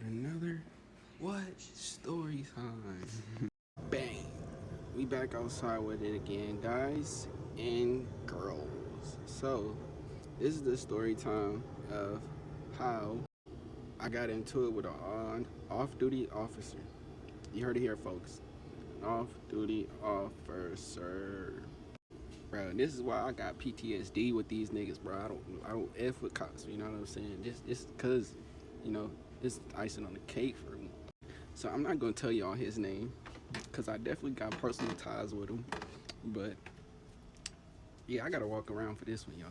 another what story time. Bang, we back outside with it again, guys and girls. So this is the story time of how I got into it with an off-duty officer. You heard it here, folks. Off-duty officer. Bro, this is why I got PTSD with these niggas, bro. I don't F with cops, you know what I'm saying? Just cause, you know, it's icing on the cake for me. So I'm not gonna tell y'all his name, cause I definitely got personal ties with him. But yeah, I gotta walk around for this one, y'all.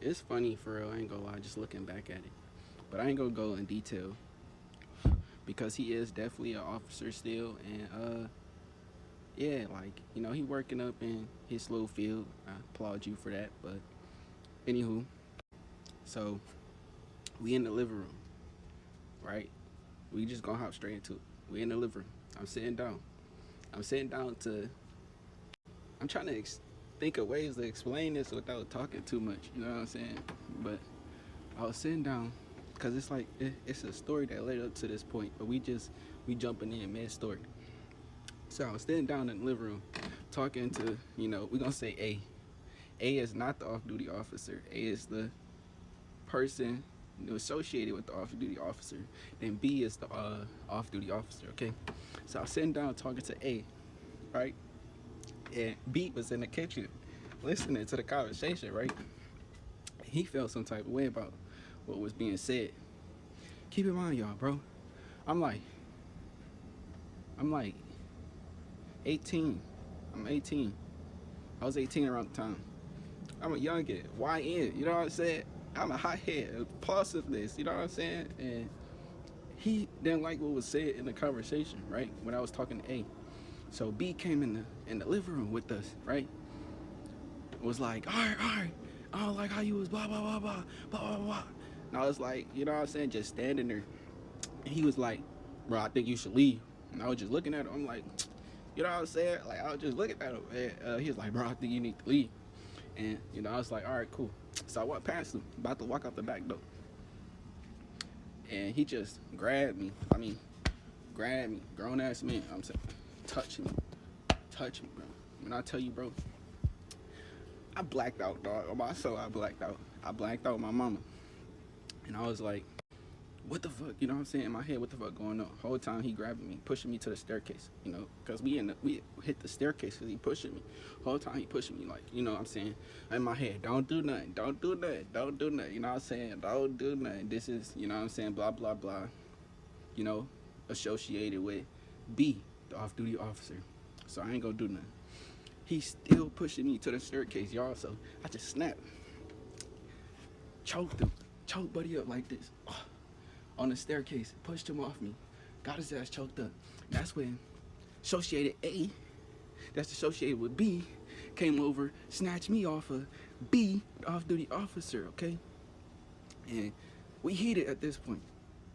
It's funny for real, I ain't gonna lie, just looking back at it. But I ain't gonna go in detail because he is definitely an officer still, and yeah, like, you know, he working up in his little field. I applaud you for that. But anywho, so we in the living room, right? We just gonna hop straight into it. We in the living room. I'm sitting down. I'm sitting down to. I'm trying to think of ways to explain this without talking too much. You know what I'm saying? But I was sitting down because it's like it's a story that led up to this point, but we jumping in mid story. So I was sitting down in the living room, talking to, you know, we're gonna say A. A is not the off-duty officer. A is the person associated with the off-duty officer. Then B is the off-duty officer. Okay. So I was sitting down talking to A, right? And B was in the kitchen, listening to the conversation, right? He felt some type of way about what was being said. Keep in mind, y'all, bro. I'm like 18. I'm 18. I was 18 around the time. I'm a youngin, YN, you know what I'm saying? I'm a hothead, impulsiveness, you know what I'm saying? And he didn't like what was said in the conversation, right? When I was talking to A. So B came in the living room with us, right? Was like, all right, I don't like how you was blah, blah, blah, blah, blah, blah, blah. And I was like, you know what I'm saying? Just standing there. And he was like, bro, I think you should leave. And I was just looking at him. I'm like, you know what I'm saying? Like, I was just looking at him. And he was like, bro, I think you need to leave. And, you know, I was like, all right, cool. So I walked past him, about to walk out the back door. And he just grabbed me. Grown ass man. I'm saying, touch me, bro. When I tell you, bro, I blacked out, dog. On my soul, I blacked out. I blacked out my mama. And I was like, what the fuck, you know what I'm saying? In my head, what the fuck going on? Whole time he grabbing me, pushing me to the staircase, you know, because we hit the staircase because he pushing me. Whole time he pushing me, like, you know what I'm saying? In my head, don't do nothing, you know what I'm saying? Don't do nothing. This is, you know what I'm saying, blah, blah, blah, you know, associated with B, the off-duty officer. So I ain't gonna do nothing. He's still pushing me to the staircase, y'all, so I just snapped. Choked buddy up like this. On the staircase, pushed him off me, got his ass choked up. That's when associated A, that's associated with B, came over, snatched me off of B, the off-duty officer, okay? And we heated at this point.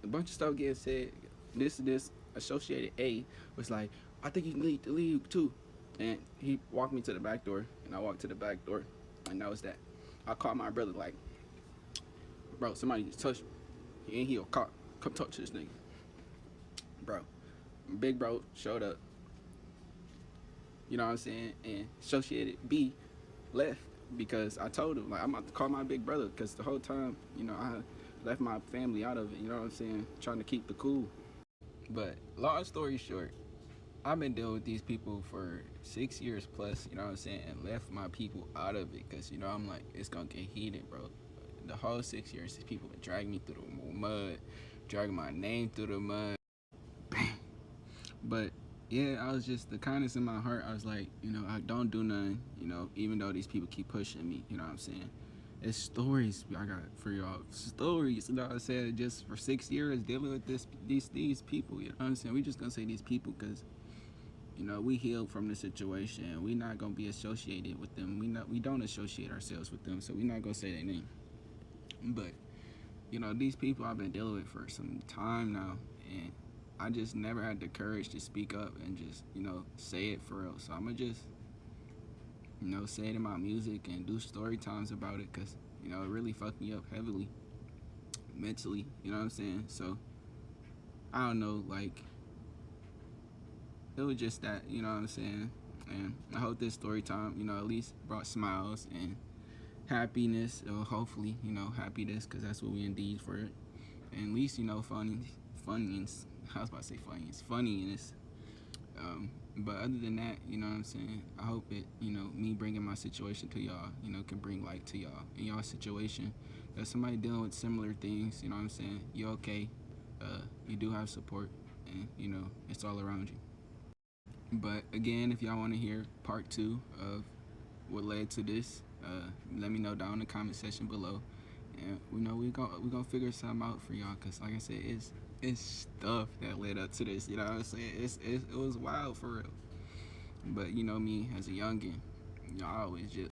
A bunch of stuff getting said. This associated A was like, I think you need to leave too. And he walked me to the back door, and I walked to the back door, and that was that. I called my brother like, bro, somebody just touched me. He ain't here, come talk to this nigga. Bro, big bro showed up. You know what I'm saying? And associated B left because I told him, like, I'm about to call my big brother because the whole time, you know, I left my family out of it, you know what I'm saying? Trying to keep the cool. But long story short, I've been dealing with these people for 6 years plus, you know what I'm saying? And left my people out of it because, you know, I'm like, it's going to get heated, bro. The whole 6 years, these people been dragging me through the mud, dragging my name through the mud. Bang. But yeah, I was just, the kindness in my heart, I was like, you know, I don't do nothing, you know, even though these people keep pushing me, you know what I'm saying? It's stories I got for y'all. Stories, you know what I'm saying? Just for 6 years dealing with these people, you know what I'm saying? We just gonna say these people because, you know, we healed from the situation. We not gonna be associated with them. We don't associate ourselves with them, so we not gonna say their name. But, you know, these people I've been dealing with for some time now, and I just never had the courage to speak up and just, you know, say it for real. So I'm gonna just, you know, say it in my music and do story times about it because, you know, it really fucked me up heavily, mentally, you know what I'm saying? So I don't know, like, it was just that, you know what I'm saying? And I hope this story time, you know, at least brought smiles and happiness, or hopefully, you know, happiness, because that's what we indeed for it. And at least, you know, funny, and I was about to say funny, it's funny, and it's, but other than that, you know what I'm saying? I hope it, you know, me bringing my situation to y'all, you know, can bring light to y'all in y'all situation. There's somebody dealing with similar things, you know what I'm saying? You're okay. You do have support, and you know, it's all around you. But again, if y'all want to hear part 2 of what led to this, let me know down in the comment section below, and we know we gonna figure something out for y'all. Cause like I said, it's stuff that led up to this. You know what I'm saying? It was wild for real. But you know me as a youngin', you know, I always just